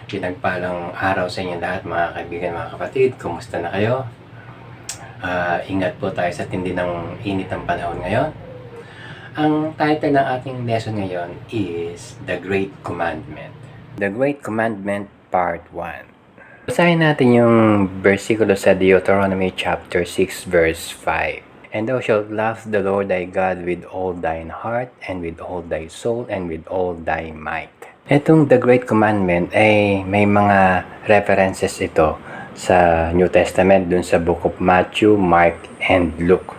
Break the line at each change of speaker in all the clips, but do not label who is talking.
Pinagpalang araw sa inyo lahat mga kaibigan, mga kapatid. Kumusta na kayo? Ingat po tayo sa tindi ng init ng panahon ngayon. Ang title ng ating lesson ngayon is The Great Commandment. The Great Commandment Part 1. Basahin natin yung versikulo sa Deuteronomy chapter 6 verse 5. And thou shalt love the Lord thy God with all thine heart, and with all thy soul, and with all thy might. Itong The Great Commandment ay may mga references ito sa New Testament dun sa Book of Matthew, Mark, and Luke.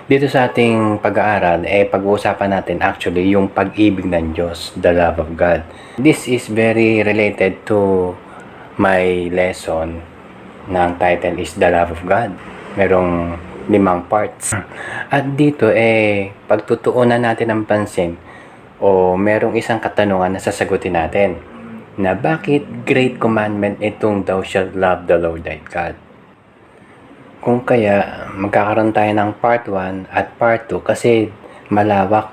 Dito sa ating pag-aaral, pag-uusapan natin actually yung pag-ibig ng Diyos, the love of God. This is very related to my lesson na ang title is The Love of God. Merong 5 parts. At dito pagtutuunan natin ng pansin o merong isang katanungan na sasagutin natin na bakit great commandment itong thou shalt love the Lord thy God. Kung kaya magkakaroon tayo ng part 1 at part 2 kasi malawak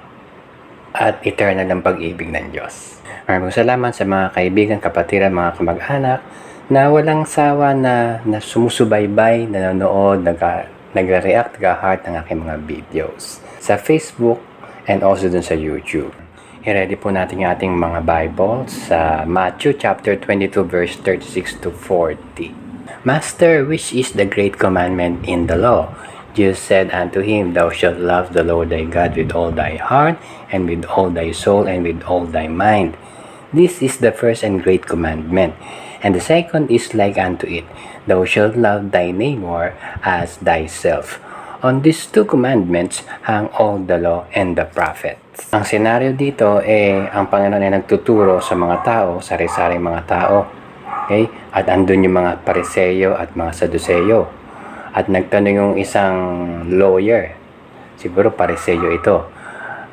at eternal ang pag-ibig ng Diyos. Maraming salamat sa mga kaibigan, kapatiran, mga kamag-anak na walang sawa na sumusubaybay, nanonood, nagre-react, nag-heart ng aking mga videos sa Facebook and also dun sa YouTube. I-ready po natin yung ating mga Bibles sa Matthew chapter 22 verse 36 to 40. Master, which is the great commandment in the law? Jesus said unto him, Thou shalt love the Lord thy God with all thy heart, and with all thy soul, and with all thy mind. This is the first and great commandment. And the second is like unto it, Thou shalt love thy neighbor as thyself. On these 2 commandments hang all the law and the prophets. Ang senaryo dito ang Panginoon ay nagtuturo sa mga tao, sari-saring mga tao. Okay? At andun yung mga Pariseyo at mga Saduseyo. At nagtanong yung isang lawyer, siguro Pariseyo ito,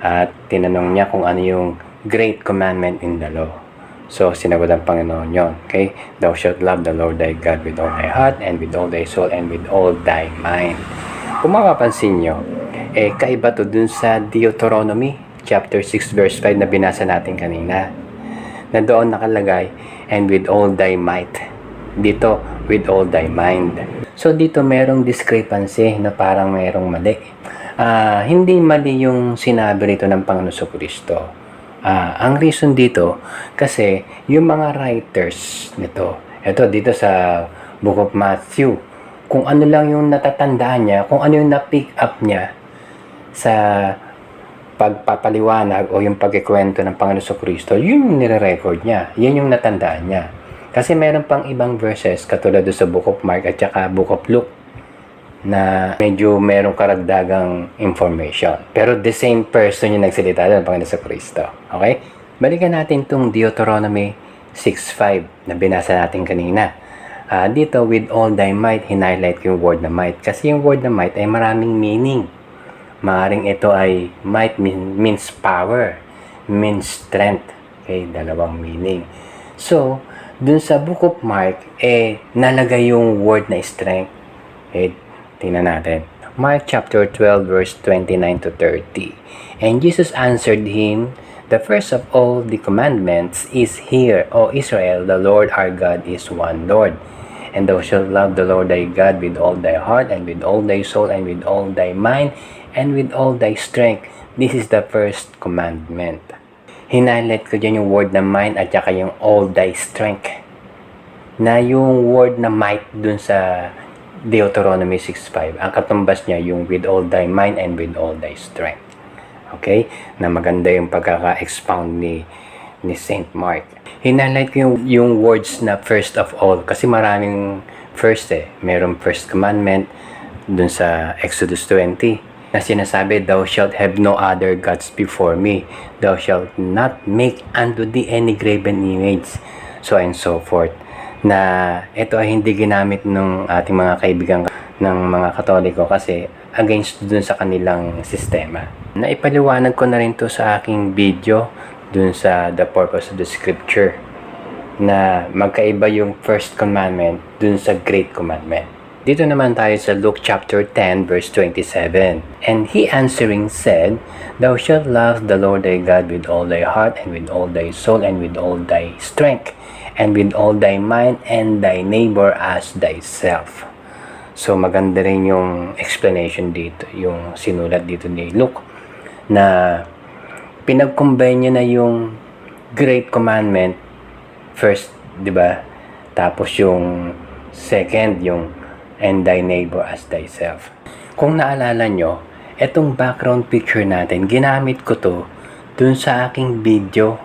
at tinanong niya kung ano yung great commandment in the law. So, sinagot ang Panginoon yon. Okay? Thou shalt love the Lord thy God with all thy heart, and with all thy soul, and with all thy mind. Kung mapapansin nyo, kaiba to dun sa Deuteronomy chapter 6 verse 5 na binasa natin kanina. Na doon nakalagay, and with all thy might. Dito, with all thy mind. So, dito merong discrepancy na parang merong mali. Hindi mali yung sinabi rito ng Panginoon Kristo. Ang reason dito, kasi yung mga writers nito, ito dito sa Book of Matthew, kung ano lang yung natatandaan niya, kung ano yung na-pick up niya sa pagpapaliwanag o yung pagkikwento ng Panginoon Kristo, yun yung nire-record niya. Yan yung natandaan niya. Kasi meron pang ibang verses, katulad sa Book of Mark at saka Book of Luke, na medyo merong karagdagang information. Pero the same person yung nagsalita doon, Panginoon Kristo. Okay? Balikan natin itong Deuteronomy 6:5 na binasa natin kanina. Dito, with all thy might, hinighlight yung word na might. Kasi yung word na might ay maraming meaning. Maaring ito ay might means power, means strength. Okay, dalawang meaning. So, dun sa Book of Mark, nalagay yung word na strength. Okay, tingnan natin. Mark chapter 12 verse 29 to 30. And Jesus answered him, The first of all the commandments is, Hear, O Israel, the Lord our God is one Lord. And thou shalt love the Lord thy God with all thy heart, and with all thy soul, and with all thy mind, and with all thy strength. This is the first commandment. Hinighlight ko dyan yung word na mind at saka yung all thy strength. Na yung word na might dun sa Deuteronomy 6:5, ang katumbas niya yung with all thy mind and with all thy strength. Okay? Na maganda yung pagkaka-expound ni Saint Mark. Hinighlight ko yung words na first of all kasi maraming first Merong first commandment dun sa Exodus 20 na sinasabi, Thou shalt have no other gods before me. Thou shalt not make unto thee any graven image. So and so forth. Na ito ay hindi ginamit ng ating mga kaibigan ng mga Katoliko kasi against dun sa kanilang sistema. Naipaliwanag ko na rin to sa aking video dun sa The Purpose of the Scripture na magkaiba yung first commandment dun sa great commandment. Dito naman tayo sa Luke chapter 10 verse 27. And he answering said, Thou shalt love the Lord thy God with all thy heart, and with all thy soul, and with all thy strength, and with all thy mind, and thy neighbor as thyself. So maganda rin yung explanation dito, yung sinulat dito ni Luke, na pinag-combine niya na yung Great Commandment first, di ba? Tapos yung second, yung and thy neighbor as thyself. Kung naalala nyo, etong background picture natin, ginamit ko to dun sa aking video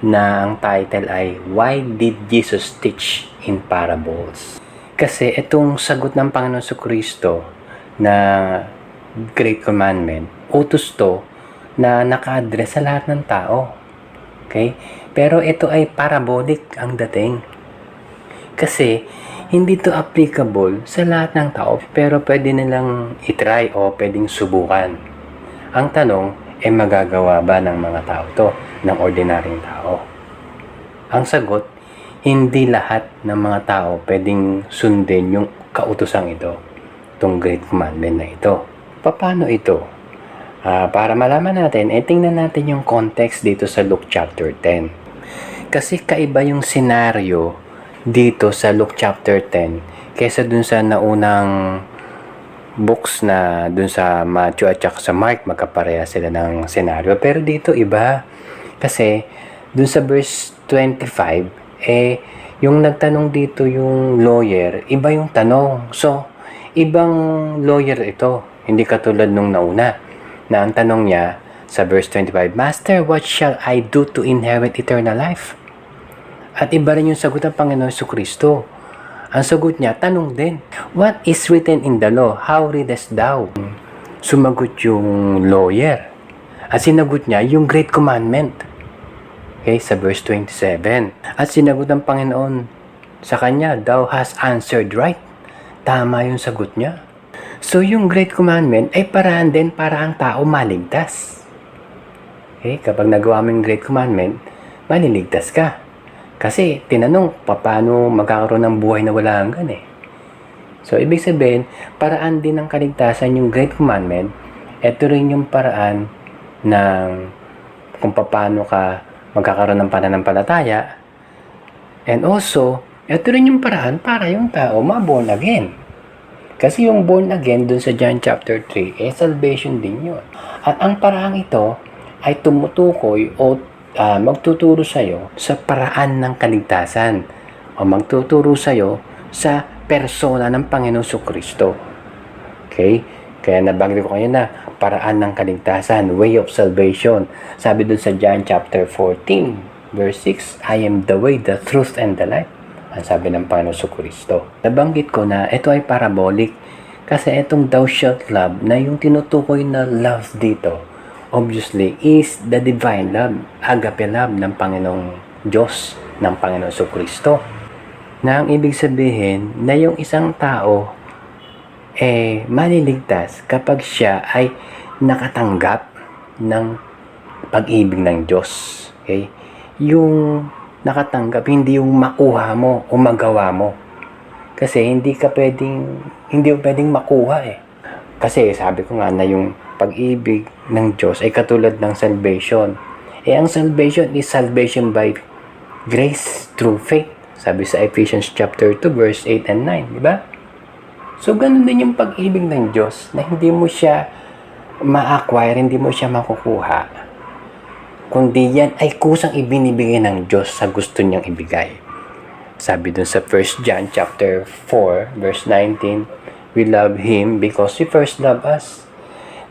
na ang title ay Why Did Jesus Teach in Parables? Kasi itong sagot ng Panginoon Jesucristo na Great Commandment, utos to na naka-address sa lahat ng tao. Okay? Pero ito ay parabolic ang dating. Kasi hindi to applicable sa lahat ng tao, pero pwede nilang itry o pwedeng subukan. Ang tanong, magagawa ba ng mga tao to, ng ordinaryong tao? Ang sagot, hindi lahat ng mga tao pwedeng sundin yung kautosang ito, itong Great Commandment na ito. Paano ito? Para malaman natin, tingnan natin yung context dito sa Luke chapter 10. Kasi kaiba yung senaryo dito sa Luke chapter 10 kaysa dun sa naunang books na dun sa Matthew at saka sa Mark, magkapareha sila ng senaryo. Pero dito iba. Kasi dun sa verse 25, yung nagtanong dito yung lawyer, iba yung tanong. So, ibang lawyer ito. Hindi katulad nung nauna, na ang tanong niya sa verse 25, Master, what shall I do to inherit eternal life? At iba rin yung sagot ng Panginoon Jesucristo. Ang sagot niya, tanong din, what is written in the law? How readest thou? Sumagot yung lawyer. At sinagot niya yung Great Commandment. Okay, sa verse 27. At sinagot ng Panginoon sa kanya, thou hast answered right. Tama yung sagot niya. So, yung Great Commandment ay paraan din para ang tao maligtas. Okay, kapag nagawa mo yung Great Commandment, maliligtas ka. Kasi, tinanong, paano magkakaroon ng buhay na wala hanggan eh. So, ibig sabihin, paraan din ng kaligtasan yung Great Commandment. Ito rin yung paraan ng kung paano ka magkakaroon ng pananampalataya. And also, ito rin yung paraan para yung tao ma-born again. Kasi yung born again dun sa John chapter 3, salvation din yun. At ang paraang ito ay tumutukoy o magtuturo sa'yo sa paraan ng kaligtasan o magtuturo sa'yo sa persona ng Panginoon Jesucristo. Okay? Kaya nabanggit ko kayo na paraan ng kaligtasan, way of salvation. Sabi dun sa John chapter 14, verse 6, I am the way, the truth, and the life. Ang sabi ng Panginoon Jesucristo. Nabanggit ko na ito ay parabolic kasi itong thou shalt love na yung tinutukoy na love dito, obviously, is the divine love, agape love ng Panginoong Diyos, ng Panginoon Jesucristo. Na ang ibig sabihin na yung isang tao maliligtas kapag siya ay nakatanggap ng pag-ibig ng Diyos. Okay? Yung nakatanggap, hindi yung makuha mo o magawa mo. Kasi hindi mo pwedeng makuha eh. Kasi sabi ko nga na yung pag-ibig ng Diyos ay katulad ng salvation. Ang salvation is salvation by grace through faith. Sabi sa Ephesians chapter 2 verse 8 and 9, di ba? So ganun din yung pag-ibig ng Diyos na hindi mo siya ma-acquire, hindi mo siya makukuha. Kundi yan ay kusang ibinibigay ng Diyos sa gusto niyang ibigay. Sabi dun sa 1 John chapter 4 verse 19, we love Him because He first loved us.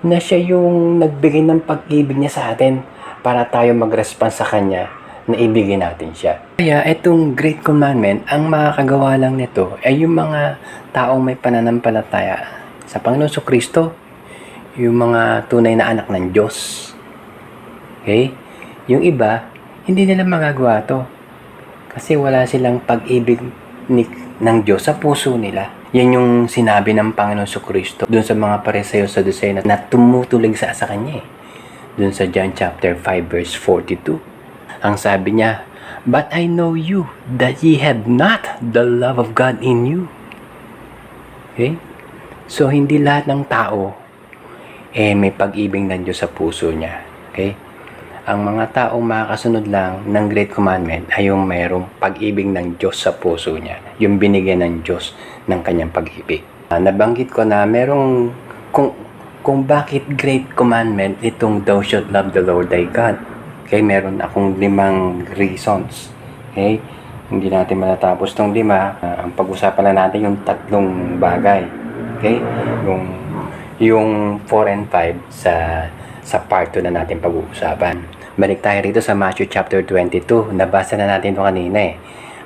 Na siya yung nagbigay ng pag-ibig niya sa atin para tayo mag-respond sa Kanya na ibigay natin siya. Kaya itong Great Commandment, ang makakagawa lang nito ay yung mga taong may pananampalataya sa Panginoon Jesucristo, yung mga tunay na anak ng Diyos. Okay? Yung iba, hindi nila magagawa to. Kasi wala silang pag-ibig ng Diyos sa puso nila. Yan yung sinabi ng Panginoon Jesucristo dun sa mga Pariseo sa Saduceo na tumutulig sa Kanya eh. Dun sa John chapter 5 verse 42. Ang sabi niya, but I know you, that ye have not the love of God in you. Okay? So, hindi lahat ng tao may pag-ibig ng Diyos sa puso niya. Okay? ang mga taong makakasunod lang ng Great Commandment ay yung mayroong pag-ibig ng Diyos sa puso niya. Yung binigyan ng Diyos ng kanyang pag-ibig. Nabanggit ko na merong kung bakit Great Commandment itong thou shalt love the Lord thy God. Okay, meron akong 5 reasons. Okay, hindi natin matatapos tong 5. Ang pag-usapan na natin yung 3 bagay. Okay, yung 4 and 5 sa part 2 na natin pag-uusapan. Balik tayo rito sa Matthew chapter 22. Nabasa na natin ito kanina eh.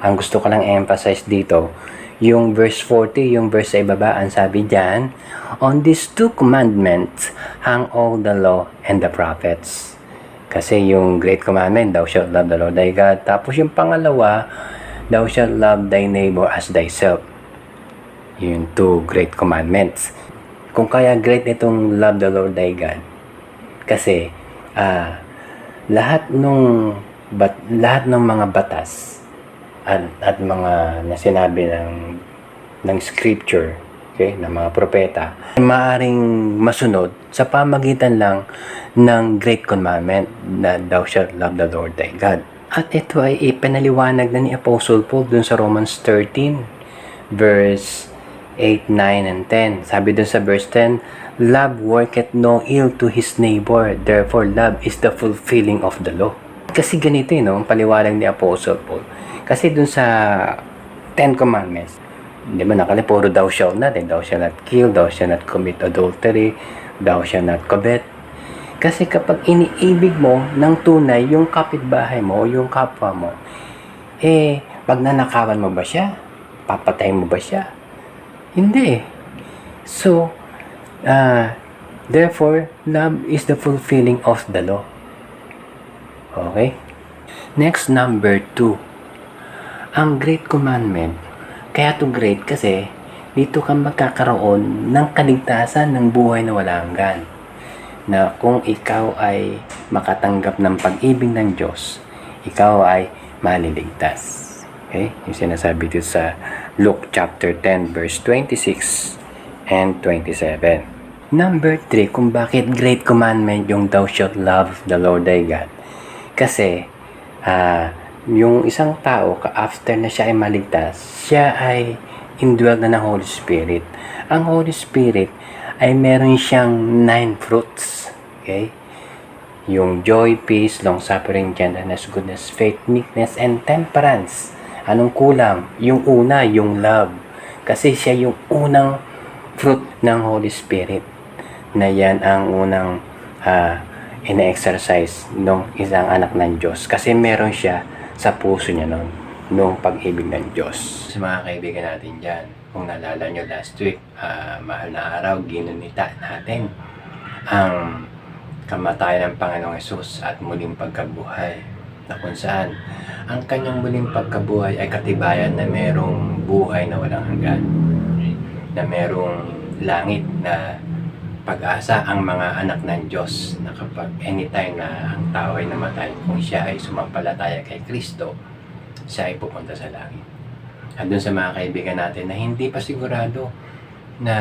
Ang gusto ko lang emphasize dito, yung verse 40, yung verse sa ibaba, ang sabi diyan, on these 2 commandments hang all the law and the prophets. Kasi yung great commandment, thou shalt love the Lord thy God. Tapos yung pangalawa, thou shalt love thy neighbor as thyself. Yung 2 great commandments. Kung kaya great itong love the Lord thy God, kasi lahat ng mga batas at mga na sinabi ng scripture, okay, ng mga propeta, ay maaring masunod sa pamagitan lang ng great commandment na thou shalt love the Lord thy God. At ito ay ipinaliwanag na ni Apostle Paul dun sa Romans 13 verse 8, 9, and 10. Sabi dun sa verse 10, love worketh no ill to his neighbor, therefore love is the fulfilling of the law. Kasi ganito ang paliwanag ni Apostle Paul. Kasi dun sa 10 commandments, di ba puro thou shalt not kill, thou shalt not commit adultery, thou shalt not covet. Kasi kapag iniibig mo ng tunay yung kapitbahay mo, yung kapwa mo, pag nanakawan mo ba siya? Papatay mo ba siya? Hindi. So, therefore, love is the fulfilling of the law. Okay? Next, number 2. Ang great commandment, kaya to great kasi dito ka magkakaroon ng kaligtasan ng buhay na wala hanggan. Na kung ikaw ay makatanggap ng pag-ibig ng Diyos, ikaw ay maliligtas. Okay? Yung sinasabi dito sa Luke chapter 10 verse 26 and 27. Number 3, kung bakit great commandment yung thou shalt love the Lord thy God. Kasi yung isang tao, after na siya ay maligtas, siya ay indwelt na ng Holy Spirit. Ang Holy Spirit ay meron siyang 9 fruits. Okay? Yung joy, peace, long-suffering, gentleness, goodness, faith, meekness, and temperance. Anong kulang? Yung una, yung love. Kasi siya yung unang fruit ng Holy Spirit. Na yan ang unang ina-exercise ng isang anak ng Diyos. Kasi meron siya sa puso niya nung pag-ibig ng Diyos. Sa mga kaibigan natin dyan, kung naalala nyo last week, mahal na araw, ginunita natin ang kamatayan ng Panginoong Hesus at muling pagkabuhay. Na kung saan ang kanyang muling pagkabuhay ay katibayan na merong buhay na walang hanggan, na merong langit na pag-asa ang mga anak ng Diyos, na kapag anytime na ang tao ay namatay, kung siya ay sumampalataya kay Kristo, siya ay pupunta sa langit. At dun sa mga kaibigan natin na hindi pa sigurado na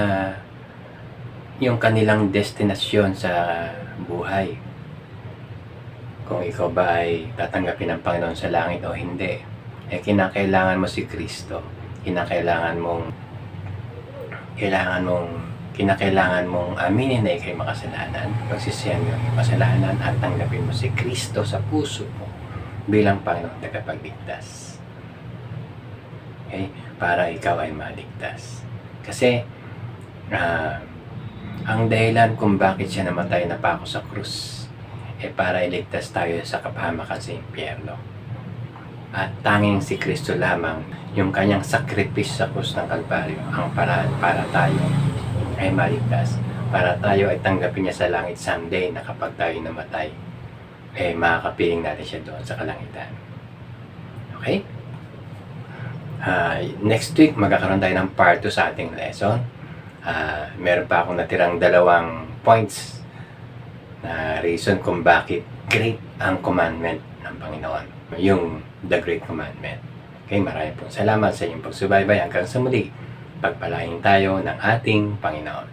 yung kanilang destinasyon sa buhay, kung ikaw ba ay tatanggapin ng Panginoon sa langit o hindi, kinakailangan mo si Kristo. Kinakailangan mong aminin na ikay makasalanan, pagsisihan mo yung kasalanan at tanggapin mo si Kristo sa puso mo bilang Panginoon tagapagligtas. Okay? Para ikaw ay maligtas. Kasi ang dahilan kung bakit siya namatay na pako sa krus para iligtas tayo sa kapahamakan sa impyerno. At tanging si Kristo lamang, yung kanyang sakripisyo sa krus ng Kalbaryo, ang paraan para tayo ay maligtas, para tayo ay tanggapin niya sa langit someday, na kapag tayo namatay, makakapiling natin siya doon sa kalangitan. Okay? Next week, magkakaroon tayo ng part 2 sa ating lesson. Meron pa akong natirang 2 points na reason kung bakit great ang commandment ng Panginoon, yung the great commandment. Okay, maraming po salamat sa inyong pagsubaybay. Hanggang sa muli, pagpalain tayo ng ating Panginoon.